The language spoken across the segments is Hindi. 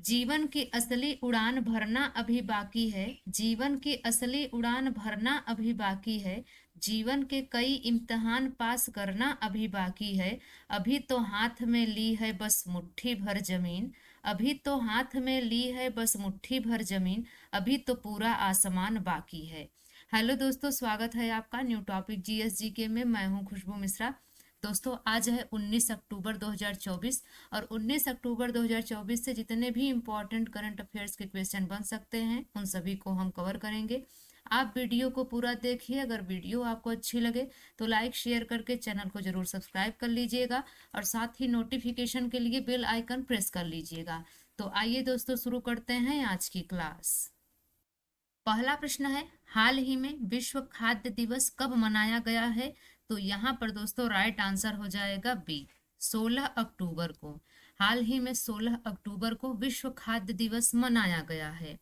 जीवन की असली उड़ान भरना अभी बाकी है। जीवन की असली उड़ान भरना अभी बाकी है। जीवन के कई इम्तिहान पास करना अभी बाकी है। अभी तो हाथ में ली है बस मुट्ठी भर जमीन। अभी तो हाथ में ली है बस मुट्ठी भर जमीन। अभी तो पूरा आसमान बाकी है। हेलो दोस्तों, स्वागत है आपका न्यू टॉपिक जीएसजीके में। मैं हूं खुशबू मिश्रा। दोस्तों, आज है 19 अक्टूबर 2024 और 19 अक्टूबर 2024 से जितने भी इम्पोर्टेंट करंट अफेयर्स के क्वेश्चन बन सकते हैं उन सभी को हम कवर करेंगे। आप वीडियो को पूरा देखिए। अगर वीडियो आपको अच्छी लगे तो लाइक शेयर करके चैनल को जरूर सब्सक्राइब कर लीजिएगा और साथ ही नोटिफिकेशन के लिए बेल आइकन प्रेस कर लीजिएगा। तो आइए दोस्तों, शुरू करते हैं आज की क्लास। पहला प्रश्न है, हाल ही में विश्व खाद्य दिवस कब मनाया गया है? तो यहाँ पर दोस्तों राइट आंसर हो जाएगा बी, 16 अक्टूबर को। हाल ही में 16 अक्टूबर को विश्व खाद्य दिवस मनाया गया है।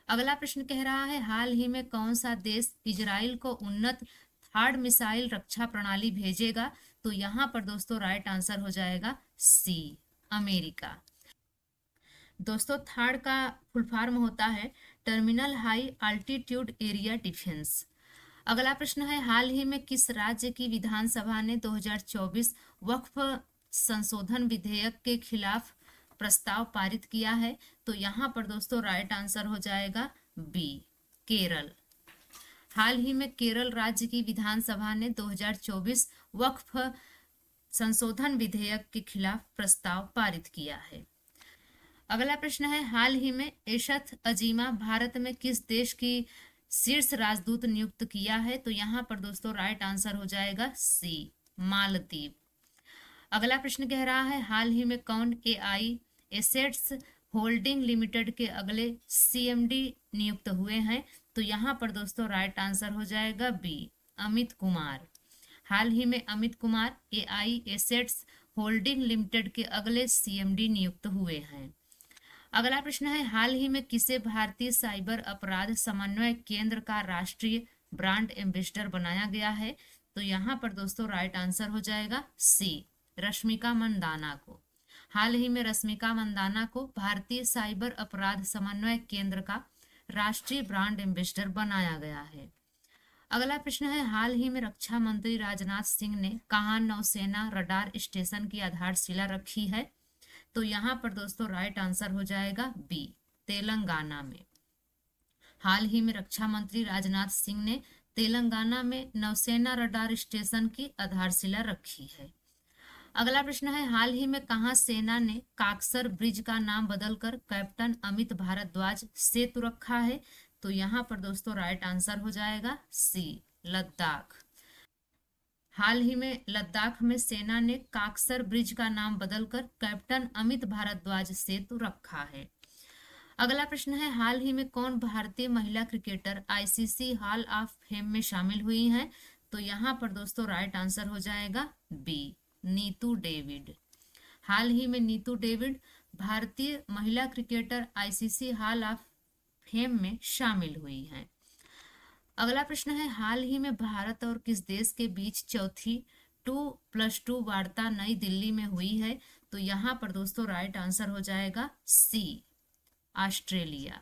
अगला प्रश्न कह रहा है, हाल ही में कौन सा देश इजराइल को उन्नत थार्ड मिसाइल रक्षा प्रणाली भेजेगा? तो यहाँ पर दोस्तों राइट आंसर हो जाएगा सी, अमेरिका। दोस्तों, थर्ड का फुल फॉर्म होता है terminal high altitude area defence. अगला प्रश्न है, हाल ही में किस राज्य की विधानसभा ने 2024 वक्फ संशोधन विधेयक के खिलाफ प्रस्ताव पारित किया है? तो यहाँ पर दोस्तों राइट आंसर हो जाएगा बी, केरल। हाल ही में केरल राज्य की विधानसभा ने 2024 वक्फ संशोधन विधेयक के खिलाफ प्रस्ताव पारित किया है। अगला प्रश्न है, हाल ही में एशथ अजीमा भारत में किस देश की शीर्ष राजदूत नियुक्त किया है? तो यहाँ पर दोस्तों राइट आंसर हो जाएगा सी, मालदीव। अगला प्रश्न कह रहा है, हाल ही में कौन एआई एसेट्स होल्डिंग लिमिटेड के अगले सीएमडी नियुक्त हुए हैं? तो यहाँ पर दोस्तों राइट आंसर हो जाएगा बी, अमित कुमार। हाल ही में Amit Kumar AI assets holding limited के अगले सीएमडी नियुक्त हुए हैं। अगला प्रश्न है, हाल ही में किसे भारतीय साइबर अपराध समन्वय केंद्र का राष्ट्रीय ब्रांड एम्बेसडर बनाया गया है? तो यहाँ पर दोस्तों राइट आंसर हो जाएगा सी, रश्मिका मंदाना को। हाल ही में रश्मिका मंदाना को भारतीय साइबर अपराध समन्वय केंद्र का राष्ट्रीय ब्रांड एम्बेसडर बनाया गया है। अगला प्रश्न है, हाल ही में रक्षा मंत्री राजनाथ सिंह ने कहाँ नौसेना रडार स्टेशन की आधारशिला रखी है? तो यहाँ पर दोस्तों राइट आंसर हो जाएगा बी, तेलंगाना में। हाल ही में रक्षा मंत्री राजनाथ सिंह ने तेलंगाना में नौसेना रडार स्टेशन की आधारशिला रखी है। अगला प्रश्न है, हाल ही में कहाँ सेना ने काकसर ब्रिज का नाम बदलकर कैप्टन अमित भारद्वाज सेतु रखा है? तो यहाँ पर दोस्तों राइट आंसर हो जाएगा सी, लद्दाख। हाल ही में लद्दाख में सेना ने काकसर ब्रिज का नाम बदलकर कैप्टन अमित भारद्वाज सेतु रखा है। अगला प्रश्न है, हाल ही में कौन भारतीय महिला cricketer ICC hall of fame में शामिल हुई हैं? तो यहाँ पर दोस्तों राइट आंसर हो जाएगा बी, नीतू डेविड। हाल ही में नीतू डेविड भारतीय महिला cricketer ICC hall of fame में शामिल हुई हैं। अगला प्रश्न है, हाल ही में भारत और किस देश के बीच चौथी 2+2 वार्ता नई दिल्ली में हुई है? तो यहाँ पर दोस्तों राइट आंसर हो जाएगा सी, ऑस्ट्रेलिया।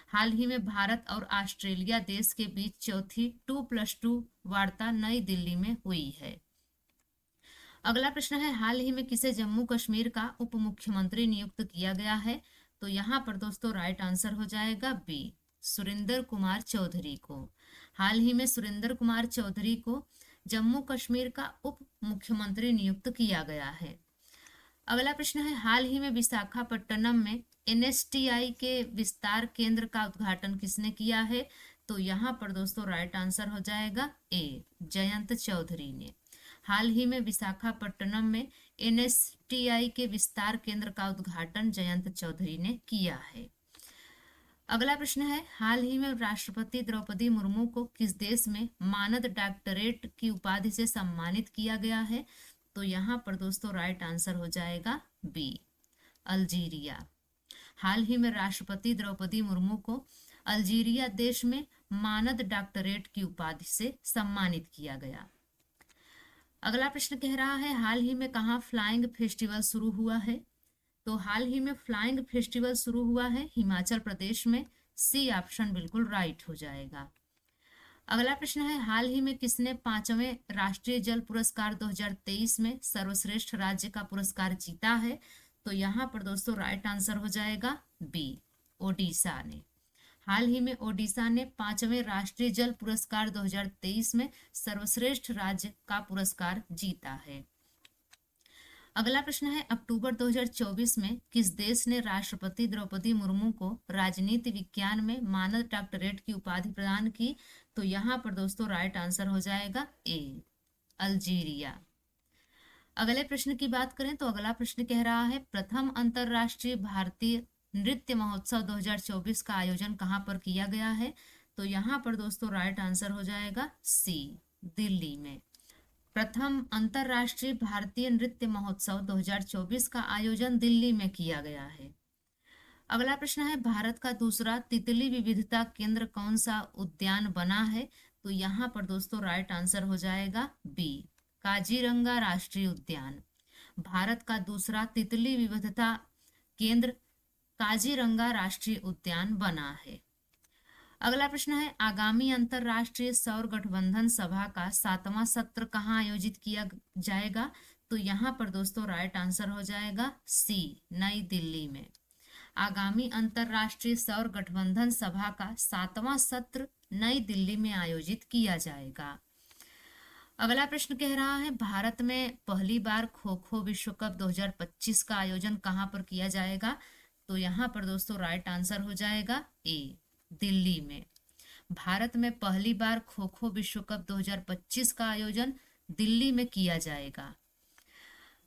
हाल ही में भारत और ऑस्ट्रेलिया देश के बीच चौथी 2+2 वार्ता नई दिल्ली में हुई है। अगला प्रश्न है, हाल ही में किसे जम्मू कश्मीर का उप मुख्यमंत्री नियुक्त किया गया है? तो यहाँ पर दोस्तों राइट आंसर हो जाएगा बी, सुरेंद्र कुमार चौधरी को। हाल ही में सुरेंद्र कुमार चौधरी को जम्मू कश्मीर का उप मुख्यमंत्री नियुक्त किया गया है। अगला प्रश्न है, हाल ही में विशाखापट्टनम में एनएसटीआई के विस्तार केंद्र का उद्घाटन किसने किया है? तो यहाँ पर दोस्तों राइट आंसर हो जाएगा ए, जयंत चौधरी ने। हाल ही में विशाखापट्टनम में एनएसटीआई के विस्तार केंद्र का उद्घाटन जयंत चौधरी ने किया है। अगला प्रश्न है, हाल ही में राष्ट्रपति द्रौपदी मुर्मू को किस देश में मानद डॉक्टरेट की उपाधि से सम्मानित किया गया है? तो यहाँ पर दोस्तों राइट आंसर हो जाएगा बी, अल्जीरिया। हाल ही में राष्ट्रपति द्रौपदी मुर्मू को अल्जीरिया देश में मानद डॉक्टरेट की उपाधि से सम्मानित किया गया। अगला प्रश्न कह रहा है, हाल ही में कहाँ फ्लाइंग फेस्टिवल शुरू हुआ है? तो हाल ही में फ्लाइंग फेस्टिवल शुरू हुआ है हिमाचल प्रदेश में। सी ऑप्शन बिल्कुल राइट हो जाएगा। अगला प्रश्न है, हाल ही में किसने 5वें राष्ट्रीय जल पुरस्कार 2023 में सर्वश्रेष्ठ राज्य का पुरस्कार जीता है? तो यहाँ पर दोस्तों राइट आंसर हो जाएगा बी, ओडिशा ने। हाल ही में ओडिशा ने 5वें राष्ट्रीय जल पुरस्कार 2023 में सर्वश्रेष्ठ राज्य का पुरस्कार जीता है। अगला प्रश्न है, अक्टूबर 2024 में किस देश ने राष्ट्रपति द्रौपदी मुर्मू को राजनीति विज्ञान में मानद डॉक्टरेट की उपाधि प्रदान की? तो यहाँ पर दोस्तों राइट आंसर हो जाएगा ए, अल्जीरिया। अगले प्रश्न की बात करें तो अगला प्रश्न कह रहा है, प्रथम अंतरराष्ट्रीय भारतीय नृत्य महोत्सव 2024 का आयोजन कहाँ पर किया गया है? तो यहाँ पर दोस्तों राइट आंसर हो जाएगा सी, दिल्ली में। प्रथम अंतरराष्ट्रीय भारतीय नृत्य महोत्सव 2024 का आयोजन दिल्ली में किया गया है। अगला प्रश्न है, भारत का दूसरा तितली विविधता केंद्र कौन सा उद्यान बना है? तो यहाँ पर दोस्तों राइट आंसर हो जाएगा बी, काजीरंगा राष्ट्रीय उद्यान। भारत का दूसरा तितली विविधता केंद्र काजीरंगा राष्ट्रीय उद्यान बना है। अगला प्रश्न है, आगामी अंतरराष्ट्रीय सौर गठबंधन सभा का 7वां सत्र कहाँ आयोजित किया जाएगा? तो यहाँ पर दोस्तों राइट आंसर हो जाएगा सी, नई दिल्ली में। आगामी अंतरराष्ट्रीय सौर गठबंधन सभा का 7वां सत्र नई दिल्ली में आयोजित किया जाएगा। अगला प्रश्न कह रहा है, भारत में पहली बार खो खो विश्व कप 2025 का आयोजन कहाँ पर किया जाएगा? तो यहाँ पर दोस्तों राइट आंसर हो जाएगा ए, दिल्ली में। भारत में पहली बार खो खो विश्व कप 2025 का आयोजन दिल्ली में किया जाएगा।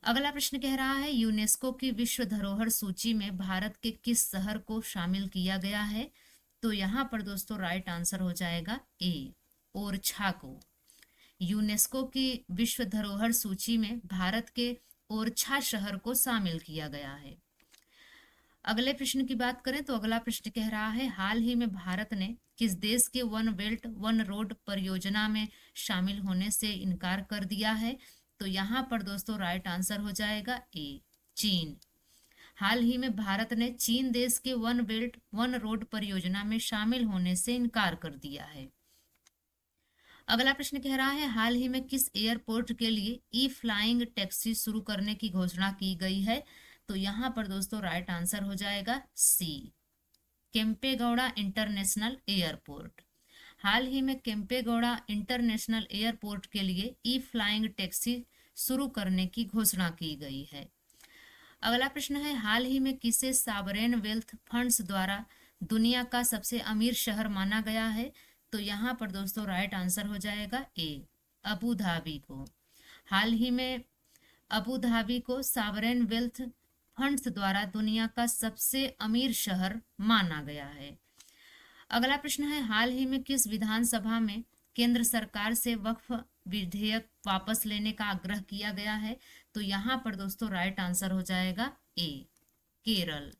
अगला प्रश्न कह रहा है, यूनेस्को की विश्व धरोहर सूची में भारत के किस शहर को शामिल किया गया है? तो यहाँ पर दोस्तों राइट आंसर हो जाएगा ए, ओरछा को। यूनेस्को की विश्व धरोहर सूची में भारत के ओरछा शहर को शामिल किया गया है। अगले प्रश्न की बात करें तो अगला प्रश्न कह रहा है, हाल ही में भारत ने किस देश के वन बेल्ट वन रोड परियोजना में शामिल होने से इनकार कर दिया है? तो यहाँ पर दोस्तों राइट आंसर हो जाएगा ए, चीन। हाल ही में भारत ने चीन देश के वन बेल्ट वन रोड परियोजना में शामिल होने से इनकार कर दिया है। अगला प्रश्न कह रहा है, हाल ही में किस एयरपोर्ट के लिए ई फ्लाइंग टैक्सी शुरू करने की घोषणा की गई है? तो यहाँ पर दोस्तों राइट आंसर हो जाएगा सी, केम्पेगौड़ा इंटरनेशनल एयरपोर्ट। हाल ही में केम्पेगौड़ा इंटरनेशनल एयरपोर्ट के लिए ई फ्लाइंग टैक्सी शुरू करने की घोषणा की गई है। अगला प्रश्न है, हाल ही में किसे सावरेन वेल्थ फंड्स द्वारा दुनिया का सबसे अमीर शहर माना गया है? तो यहाँ पर दोस्तों राइट आंसर हो जाएगा ए, अबू धाबी को। हाल ही में अबू धाबी को सावरेन वेल्थ फंड्स द्वारा दुनिया का सबसे अमीर शहर माना गया है। अगला प्रश्न है, हाल ही में किस विधानसभा में केंद्र सरकार से वक्फ विधेयक वापस लेने का आग्रह किया गया है? तो यहाँ पर दोस्तों राइट आंसर हो जाएगा ए, केरल।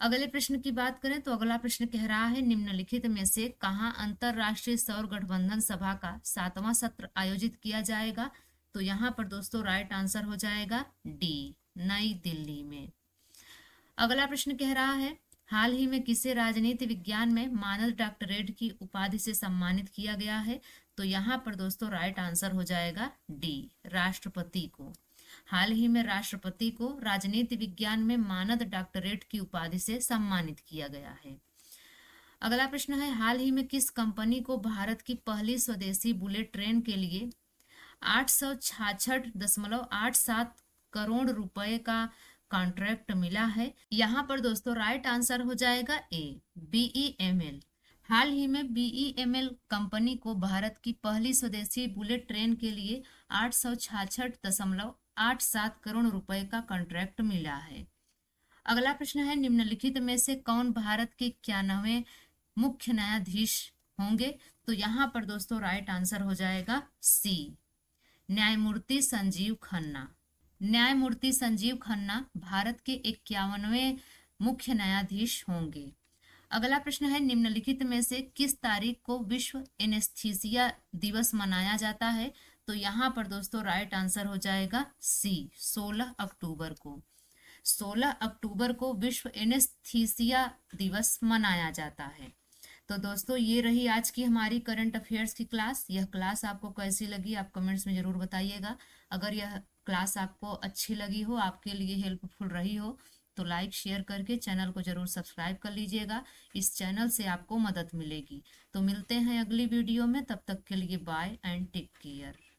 अगले प्रश्न की बात करें तो अगला प्रश्न कह रहा है, निम्नलिखित में से कहाँ अंतरराष्ट्रीय सौर गठबंधन सभा का 7वां सत्र आयोजित किया जाएगा? तो यहाँ पर दोस्तों राइट आंसर हो जाएगा डी, नई दिल्ली में। अगला प्रश्न कह रहा है, हाल ही में किसे राजनीति विज्ञान में मानद डॉक्टरेट की उपाधि से सम्मानित किया गया है? तो यहाँ पर दोस्तों राइट आंसर हो जाएगा डी, राष्ट्रपति को। हाल ही में राष्ट्रपति को राजनीति विज्ञान में मानद डॉक्टरेट की उपाधि से सम्मानित किया गया है। अगला प्रश्न है, हाल ही में किस कंपनी को भारत की पहली स्वदेशी बुलेट ट्रेन के लिए 866.87 करोड़ रुपए का कॉन्ट्रैक्ट मिला है? यहाँ पर दोस्तों राइट आंसर हो जाएगा ए, BEML। हाल ही में BEML कंपनी को भारत की पहली स्वदेशी बुलेट ट्रेन के लिए 866.87 करोड़ रुपए का कॉन्ट्रैक्ट मिला है। अगला प्रश्न है, निम्नलिखित में से कौन भारत के 91वें मुख्य न्यायाधीश होंगे? तो यहाँ पर दोस्तों राइट आंसर हो जाएगा सी, न्यायमूर्ति संजीव खन्ना। न्यायमूर्ति संजीव खन्ना भारत के 51वें मुख्य न्यायाधीश होंगे। अगला प्रश्न है, निम्नलिखित में से किस तारीख को विश्व एनेस्थीसिया दिवस मनाया जाता है? तो यहाँ पर दोस्तों राइट आंसर हो जाएगा सी, 16 अक्टूबर को। 16 अक्टूबर को विश्व एनेस्थीसिया दिवस मनाया जाता है। तो दोस्तों ये रही आज की हमारी करंट अफेयर्स की क्लास। यह क्लास आपको कैसी लगी आप कमेंट्स में जरूर बताइएगा। अगर यह क्लास आपको अच्छी लगी हो, आपके लिए हेल्पफुल रही हो, तो लाइक शेयर करके चैनल को जरूर सब्सक्राइब कर लीजिएगा। इस चैनल से आपको मदद मिलेगी। तो मिलते हैं अगली वीडियो में, तब तक के लिए बाय एंड टेक केयर।